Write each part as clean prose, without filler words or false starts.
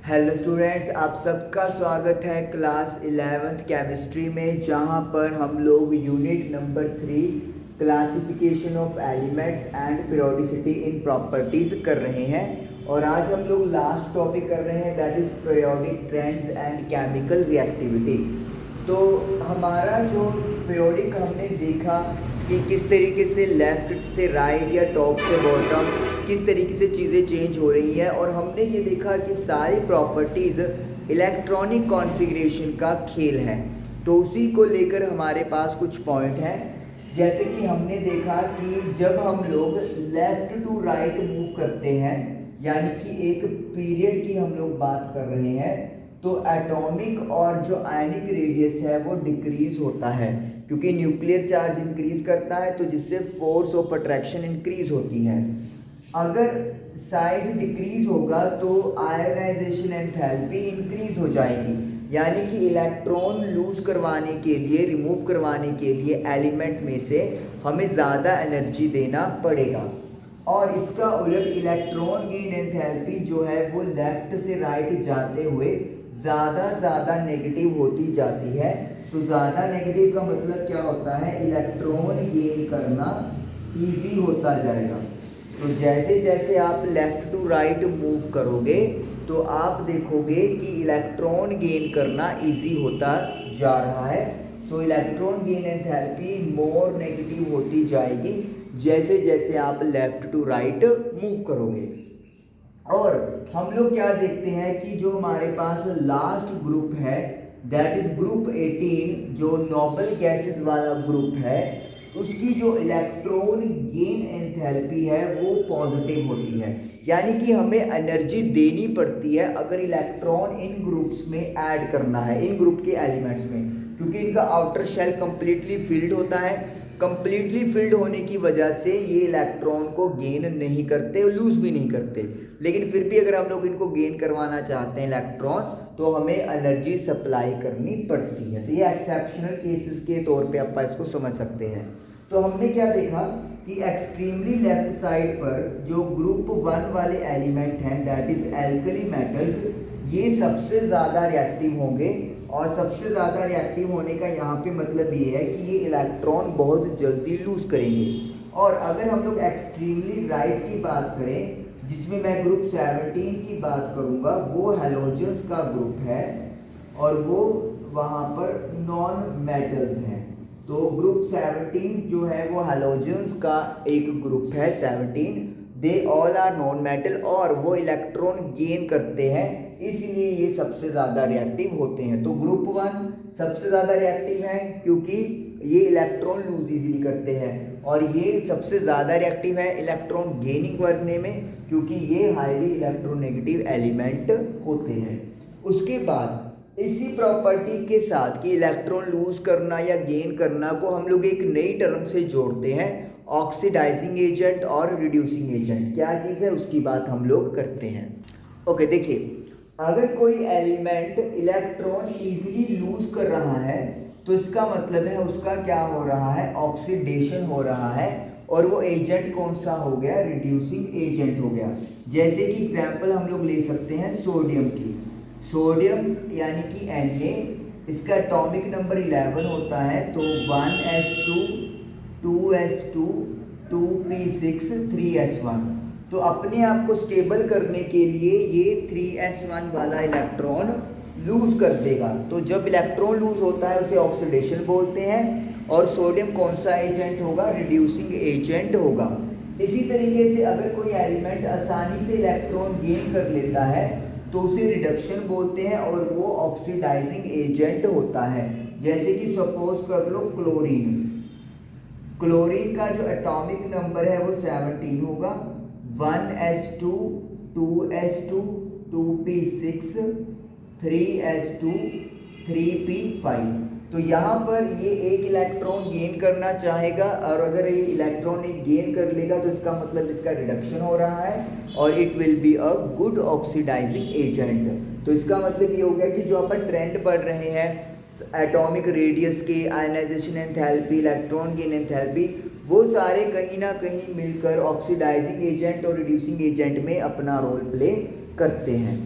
Hello students, आप सबका स्वागत है क्लास 11th केमिस्ट्री में, जहां पर हम लोग unit number 3 classification of elements and periodicity in properties कर रहे हैं। और आज हम लोग लास्ट टॉपिक कर रहे हैं, that is periodic trends and chemical reactivity. तो हमारा जो पीरियोडिक हमने देखा कि किस तरीके से लेफ़्ट से राइट या टॉप से बॉटम किस तरीके से चीज़ें चेंज हो रही हैं, और हमने ये देखा कि सारी प्रॉपर्टीज़ इलेक्ट्रॉनिक कॉन्फ़िगरेशन का खेल है। तो उसी को लेकर हमारे पास कुछ पॉइंट हैं। जैसे कि हमने देखा कि जब हम लोग लेफ़्ट टू राइट मूव करते हैं, यानी कि एक पीरियड की हम लोग बात कर रहे हैं, तो एटॉमिक और जो आयनिक रेडियस है वो डिक्रीज होता है, क्योंकि न्यूक्लियर चार्ज इंक्रीज करता है, तो जिससे फोर्स ऑफ अट्रैक्शन इंक्रीज होती है। अगर साइज डिक्रीज होगा तो आयोनाइजेशन एंथैल्पी इंक्रीज हो जाएगी, यानी कि इलेक्ट्रॉन लूज करवाने के लिए, रिमूव करवाने के लिए एलिमेंट में से हमें ज़्यादा एनर्जी देना पड़ेगा। और इसका उलट इलेक्ट्रॉन गेन एंथैल्पी जो है वो लेफ्ट से राइट जाते हुए ज़्यादा नेगेटिव होती जाती है। तो ज़्यादा नेगेटिव का मतलब क्या होता है, इलेक्ट्रॉन गेन करना ईजी होता जाएगा। तो जैसे जैसे आप लेफ़्ट टू राइट मूव करोगे तो आप देखोगे कि इलेक्ट्रॉन गेन करना इजी होता जा रहा है। सो electron gain enthalpy more negative होती जाएगी जैसे जैसे आप लेफ़्ट टू राइट मूव करोगे। और हम लोग क्या देखते हैं कि जो हमारे पास लास्ट ग्रुप है, दैट इज ग्रुप 18, जो नोबल गैसेस वाला ग्रुप है, उसकी जो इलेक्ट्रॉन गेन एंथैल्पी है वो पॉजिटिव होती है, यानी कि हमें एनर्जी देनी पड़ती है अगर इलेक्ट्रॉन इन ग्रुप्स में ऐड करना है, इन ग्रुप के एलिमेंट्स में, क्योंकि इनका आउटर शेल कंप्लीटली फिल्ड होता है। कंप्लीटली फिल्ड होने की वजह से ये इलेक्ट्रॉन को गेन नहीं करते, लूज भी नहीं करते, लेकिन फिर भी अगर हम लोग इनको गेन करवाना चाहते हैं इलेक्ट्रॉन, तो हमें एनर्जी सप्लाई करनी पड़ती है। तो ये एक्सेप्शनल केसेस के तौर पे आप इसको समझ सकते हैं। तो हमने क्या देखा कि एक्सट्रीमली लेफ्ट साइड पर जो ग्रुप 1 वाले एलिमेंट हैं, दैट इज एल्कली मेटल्स, ये सबसे ज़्यादा रिएक्टिव होंगे। और सबसे ज़्यादा रिएक्टिव होने का यहाँ पे मतलब ये है कि ये इलेक्ट्रॉन बहुत जल्दी लूज करेंगे। और अगर हम लोग एक्सट्रीमली राइट की बात करें, जिसमें मैं ग्रुप 17 की बात करूँगा, वो हैलोजन्स का ग्रुप है और वो वहाँ पर नॉन मेटल्स हैं। तो ग्रुप 17 जो है वो हैलोजन्स का एक ग्रुप है 17, they all are non metal, और वो इलेक्ट्रॉन गेन करते हैं, इसलिए ये सबसे ज़्यादा रिएक्टिव होते हैं। तो ग्रुप 1 सबसे ज़्यादा रिएक्टिव है क्योंकि ये इलेक्ट्रॉन लूज इजीली करते हैं, और ये सबसे ज़्यादा रिएक्टिव है इलेक्ट्रॉन गेनिंग करने में, क्योंकि ये हाईली इलेक्ट्रोनेगेटिव एलिमेंट होते हैं। उसके बाद इसी प्रॉपर्टी के साथ कि इलेक्ट्रॉन लूज करना या गेन करना को हम लोग एक नई टर्म से जोड़ते हैं, ऑक्सीडाइजिंग एजेंट और रिड्यूसिंग एजेंट। क्या चीज़ है उसकी बात हम लोग करते हैं। ओके, देखिए, अगर कोई एलिमेंट इलेक्ट्रॉन इजीली लूज कर रहा है तो इसका मतलब है उसका क्या हो रहा है, ऑक्सीडेशन हो रहा है, और वो एजेंट कौन सा हो गया, रिड्यूसिंग एजेंट हो गया। जैसे कि एग्जांपल हम लोग ले सकते हैं सोडियम की। सोडियम यानी कि Na, इसका एटॉमिक नंबर 11 होता है, तो 1s2 2s2 2p6 3s1। तो अपने आप को स्टेबल करने के लिए ये 3s1 वाला इलेक्ट्रॉन लूज कर देगा। तो जब इलेक्ट्रॉन लूज होता है उसे ऑक्सीडेशन बोलते हैं, और सोडियम कौन सा एजेंट होगा, रिड्यूसिंग एजेंट होगा। इसी तरीके से अगर कोई एलिमेंट आसानी से इलेक्ट्रॉन गेन कर लेता है तो उसे रिडक्शन बोलते हैं, और वो ऑक्सीडाइजिंग एजेंट होता है। जैसे कि सपोज कर लो क्लोरीन। क्लोरीन का जो एटॉमिक नंबर है वो 17 होगा, 1s2 2s2 2p6 3s2 3p5। तो यहाँ पर ये एक इलेक्ट्रॉन गेन करना चाहेगा, और अगर ये इलेक्ट्रॉन एक गेन कर लेगा तो इसका मतलब इसका रिडक्शन हो रहा है, और it will be a good oxidising agent. तो इसका मतलब ये हो गया कि जो अपन ट्रेंड पढ़ रहे हैं एटॉमिक रेडियस के, ionisation enthalpy, electron gain enthalpy, वो सारे कहीं ना कहीं मिलकर ऑक्सीडाइजिंग एजेंट और रिड्यूसिंग एजेंट में अपना रोल प्ले करते हैं।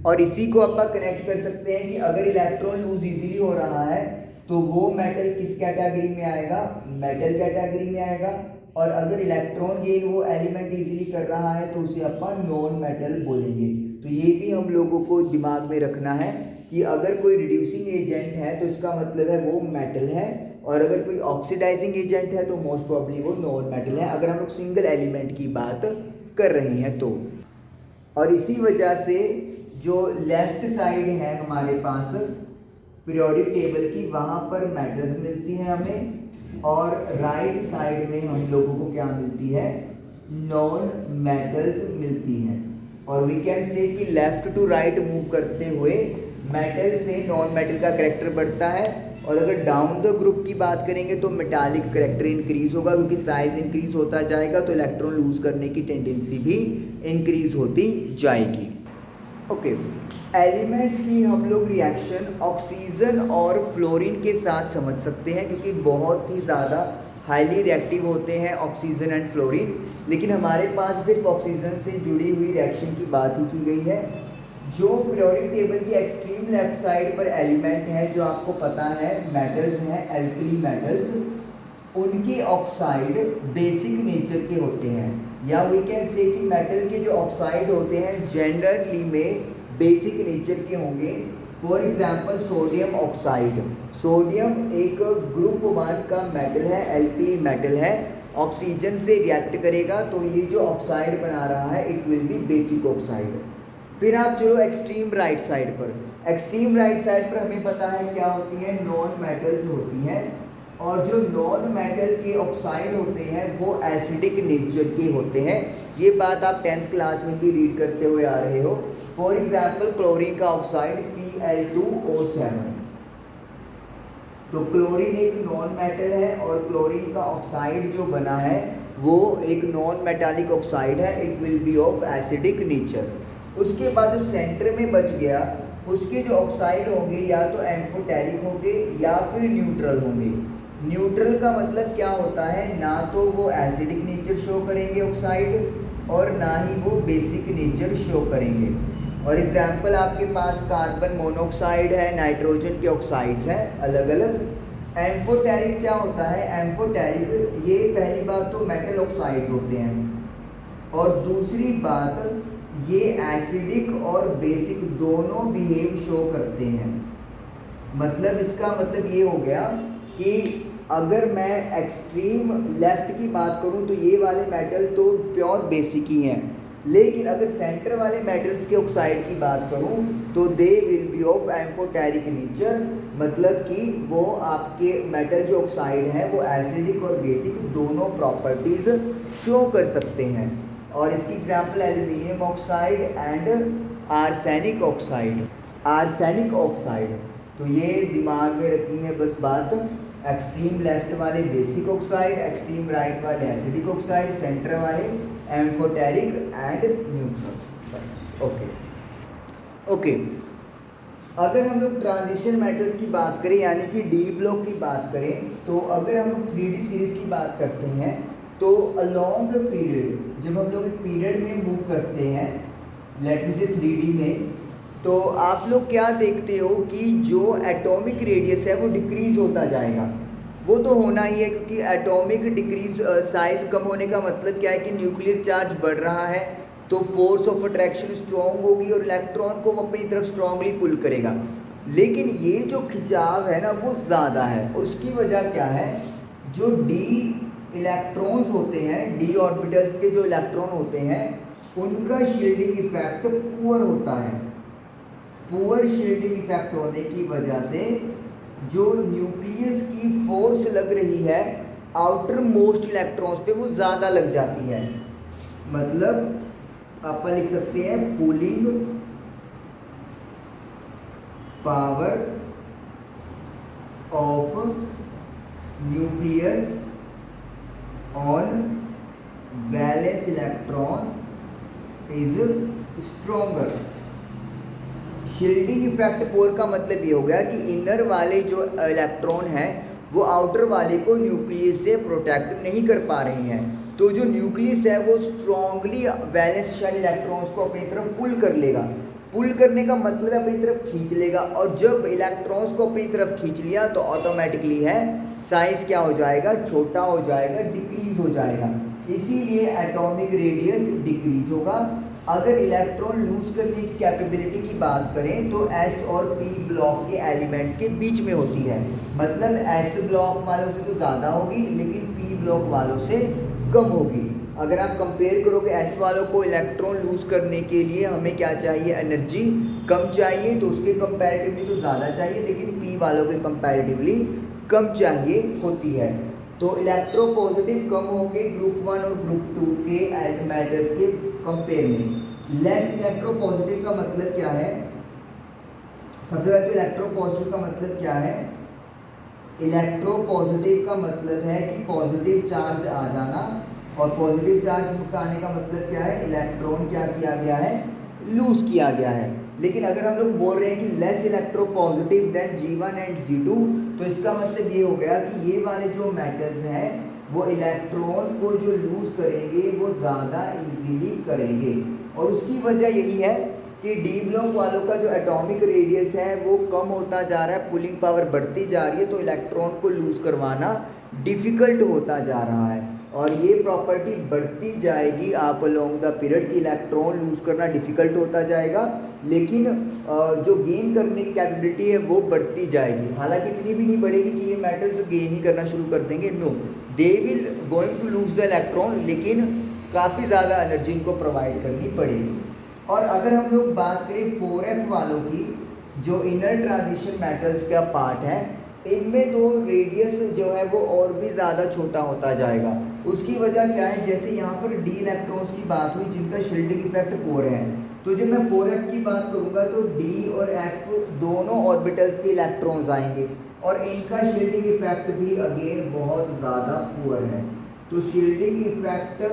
और इसी को अपन कनेक्ट कर सकते हैं कि अगर इलेक्ट्रॉन लूज इजीली हो रहा है तो वो मेटल किस कैटेगरी में आएगा, मेटल कैटेगरी में आएगा। और अगर इलेक्ट्रॉन गेन वो एलिमेंट इजीली कर रहा है तो उसे अपन नॉन मेटल बोलेंगे। तो ये भी हम लोगों को दिमाग में रखना है कि अगर कोई रिड्यूसिंग एजेंट है तो इसका मतलब है वो मेटल है, और अगर कोई ऑक्सीडाइजिंग एजेंट है तो मोस्ट प्रॉब्ली वो नॉन मेटल है, अगर हम लोग सिंगल एलिमेंट की बात कर रहे हैं तो। और इसी वजह से जो लेफ्ट साइड है हमारे पास पीरियोडिक टेबल की, वहाँ पर मेटल्स मिलती हैं हमें, और राइट साइड में हम लोगों को क्या मिलती है, नॉन मेटल्स मिलती हैं। और वी कैन से कि लेफ्ट टू राइट मूव करते हुए मेटल से नॉन मेटल का करेक्टर बढ़ता है, और अगर डाउन द ग्रुप की बात करेंगे तो मेटालिक करेक्टर इंक्रीज होगा, क्योंकि साइज इंक्रीज होता जाएगा तो इलेक्ट्रॉन लूज करने की टेंडेंसी भी इंक्रीज होती जाएगी। ओके, एलिमेंट्स की हम लोग रिएक्शन ऑक्सीजन और फ्लोरीन के साथ समझ सकते हैं, क्योंकि बहुत ही ज़्यादा हाईली रिएक्टिव होते हैं ऑक्सीजन एंड फ्लोरीन। लेकिन हमारे पास सिर्फ ऑक्सीजन से जुड़ी हुई रिएक्शन की बात ही की गई है। जो पीरियोडिक टेबल की एक्सट्रीम लेफ्ट साइड पर एलिमेंट है, जो आपको पता है मेटल्स हैं, एल्कली मेटल्स, उनके ऑक्साइड बेसिक नेचर के होते हैं, या वी कैन से कि मेटल के जो ऑक्साइड होते हैं जनरली में बेसिक नेचर के होंगे। For example sodium oxide, sodium एक ग्रुप 1 का मेटल है, एल्कली मेटल है, ऑक्सीजन से रिएक्ट करेगा तो ये जो ऑक्साइड बना रहा है it will B basic oxide. फिर आप चलो एक्सट्रीम राइट साइड पर, एक्सट्रीम राइट साइड पर हमें पता है क्या होती है, नॉन मेटल्स होती हैं, और जो नॉन मेटल के ऑक्साइड होते हैं वो एसिडिक नेचर के होते हैं। ये बात आप 10th क्लास में भी रीड करते हुए आ रहे हो। फॉर एग्जाम्पल क्लोरीन का ऑक्साइड Cl2O7, तो क्लोरीन एक नॉन मेटल है और क्लोरीन का ऑक्साइड जो बना है वो एक नॉन मेटालिक ऑक्साइड है, it will B of acidic nature. उसके बाद जो सेंटर में बच गया उसके जो ऑक्साइड होंगे या तो एम्फोटेरिक होंगे या फिर न्यूट्रल होंगे। न्यूट्रल का मतलब क्या होता है, ना तो वो एसिडिक नेचर शो करेंगे ऑक्साइड और ना ही वो बेसिक नेचर शो करेंगे। और एग्जाम्पल आपके पास कार्बन मोनोऑक्साइड है, नाइट्रोजन के ऑक्साइड्स हैं अलग अलग। एम्फोटेरिक क्या होता है, एम्फोटेरिक ये पहली बात तो मेटल ऑक्साइड होते हैं, और दूसरी बात ये एसिडिक और बेसिक दोनों बिहेव शो करते हैं। मतलब इसका मतलब ये हो गया कि अगर मैं एक्सट्रीम लेफ्ट की बात करूं तो ये वाले मेटल तो प्योर बेसिक ही हैं, लेकिन अगर सेंटर वाले मेटल्स के ऑक्साइड की बात करूं तो they will be of amphoteric nature, मतलब कि वो आपके मेटल जो ऑक्साइड है वो एसिडिक और बेसिक दोनों प्रॉपर्टीज शो कर सकते हैं। और इसकी example aluminium oxide and arsenic oxide, arsenic oxide. तो ये दिमाग में रखनी है बस बात, एक्सट्रीम लेफ्ट वाले बेसिक ऑक्साइड, एक्सट्रीम राइट वाले एसिडिक ऑक्साइड, सेंटर वाले एम्फोटेरिक एंड न्यूट्रल, बस। ओके, अगर हम लोग ट्रांजिशन मेटल्स की बात करें यानी कि डी ब्लॉक की बात करें, तो अगर हम लोग 3D सीरीज की बात करते हैं तो अलोंग पीरियड, जब हम लोग एक पीरियड में मूव करते हैं लेट मी से 3D में, तो आप लोग क्या देखते हो कि जो एटॉमिक रेडियस है वो डिक्रीज होता जाएगा। वो तो होना ही है, क्योंकि एटॉमिक डिक्रीज साइज कम होने का मतलब क्या है कि न्यूक्लियर चार्ज बढ़ रहा है तो फोर्स ऑफ अट्रैक्शन स्ट्रॉन्ग होगी और इलेक्ट्रॉन को वो अपनी तरफ स्ट्रॉन्गली पुल करेगा। लेकिन ये जो खिंचाव है ना वो ज़्यादा है, और उसकी वजह क्या है, जो डी इलेक्ट्रॉन्स होते हैं, डी ऑर्बिटल्स के जो इलेक्ट्रॉन होते हैं उनका शील्डिंग इफेक्ट पुअर होता है। पुअर शील्डिंग इफेक्ट होने की वजह से जो न्यूक्लियस की फोर्स लग रही है आउटर मोस्ट इलेक्ट्रॉन्स पे वो ज़्यादा लग जाती है। मतलब आप लिख सकते हैं pulling power of nucleus on valence electron is stronger. Shielding effect for का मतलब ये हो गया कि इनर वाले जो इलेक्ट्रॉन हैं वो आउटर वाले को न्यूक्लियस से प्रोटेक्ट नहीं कर पा रहे हैं, तो जो न्यूक्लियस है वो स्ट्रांगली वैलेंस शेल इलेक्ट्रॉन्स को अपनी तरफ पुल कर लेगा। पुल करने का मतलब है अपनी तरफ खींच लेगा, और जब इलेक्ट्रॉन्स को अपनी तरफ खींच लिया तो ऑटोमेटिकली है साइज क्या हो जाएगा, छोटा हो जाएगा, डिक्रीज हो जाएगा, इसीलिए एटॉमिक रेडियस डिक्रीज होगा। अगर इलेक्ट्रॉन लूज करने की कैपेबिलिटी की बात करें तो एस और पी ब्लॉक के एलिमेंट्स के बीच में होती है, मतलब एस ब्लॉक वालों से तो ज़्यादा होगी लेकिन पी ब्लॉक वालों से कम होगी। अगर आप कंपेयर करोगे एस वालों को इलेक्ट्रॉन लूज करने के लिए हमें क्या चाहिए, एनर्जी कम चाहिए, तो उसके कंपैरेटिवली तो ज़्यादा चाहिए, लेकिन पी वालों के कंपैरेटिवली कम चाहिए होती है। तो इलेक्ट्रोपॉजिटिव कम होंगे ग्रुप 1 और ग्रुप 2 के मेटल्स के कंपेयर में। लेस इलेक्ट्रोपॉजिटिव का मतलब क्या है, सबसे पहले तो इलेक्ट्रोपॉजिटिव का मतलब क्या है, इलेक्ट्रोपॉजिटिव का मतलब है कि पॉजिटिव चार्ज आ जाना, और पॉजिटिव चार्ज आने का मतलब क्या है, इलेक्ट्रॉन क्या किया गया है, लूज किया गया है। लेकिन अगर हम लोग बोल रहे हैं कि less electropositive than G1 and G2, तो इसका मतलब ये हो गया कि ये वाले जो मेटल्स हैं वो इलेक्ट्रॉन को जो लूज करेंगे वो ज़्यादा इजीली करेंगे, और उसकी वजह यही है कि डी ब्लॉक वालों का जो एटॉमिक रेडियस है वो कम होता जा रहा है, पुलिंग पावर बढ़ती जा रही है, तो इलेक्ट्रॉन को लूज करवाना डिफ़िकल्ट होता जा रहा है, और ये प्रॉपर्टी बढ़ती जाएगी आप अलोंग द पीरियड की इलेक्ट्रॉन लूज करना डिफ़िकल्ट होता जाएगा, लेकिन जो गेन करने की कैपेबिलिटी है वो बढ़ती जाएगी। हालांकि इतनी भी नहीं बढ़ेगी कि ये मेटल्स गेन ही करना शुरू कर देंगे, no, they will going to lose the electron, लेकिन काफ़ी ज़्यादा एनर्जी इनको प्रोवाइड करनी पड़ेगी। और अगर हम लोग बात करें 4f वालों की, जो इनर ट्रांजिशन मेटल्स का पार्ट है, इनमें तो रेडियस जो है वो और भी ज़्यादा छोटा होता जाएगा। उसकी वजह क्या है, जैसे यहाँ पर डी इलेक्ट्रॉन्स की बात हुई जिनका शील्डिंग इफेक्ट 4 है, तो जब मैं 4f की बात करूँगा तो डी और एफ दोनों ऑर्बिटल्स के इलेक्ट्रॉन्स आएंगे, और इनका शील्डिंग इफेक्ट भी अगेन बहुत ज़्यादा पुअर है। तो शील्डिंग इफेक्ट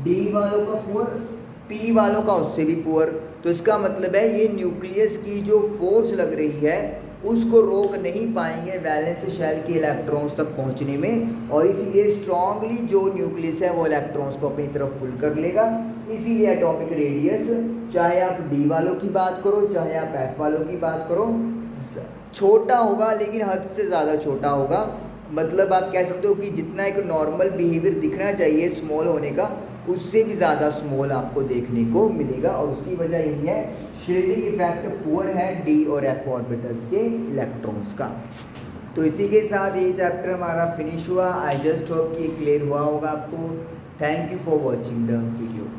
डी वालों का पुअर, पी वालों का उससे भी पुअर, तो इसका मतलब है ये न्यूक्लियस की जो फोर्स लग रही है उसको रोक नहीं पाएंगे वैलेंस शेल के इलेक्ट्रॉन्स तक पहुंचने में, और इसीलिए स्ट्रांगली जो न्यूक्लियस है वो इलेक्ट्रॉन्स को अपनी तरफ पुल कर लेगा। इसीलिए एटॉमिक रेडियस चाहे आप डी वालों की बात करो चाहे आप एफ वालों की बात करो छोटा होगा, लेकिन हद से ज़्यादा छोटा होगा। मतलब आप कह सकते हो कि जितना एक नॉर्मल बिहेवियर दिखना चाहिए स्मॉल होने का, उससे भी ज़्यादा स्मॉल आपको देखने को मिलेगा, और उसकी वजह यही है शील्डिंग इफेक्ट पुअर है डी और एफ ऑर्बिटल्स के इलेक्ट्रॉन्स का। तो इसी के साथ ये चैप्टर हमारा फिनिश हुआ। आई जस्ट होप कि क्लियर हुआ होगा आपको। Thank you for watching the video.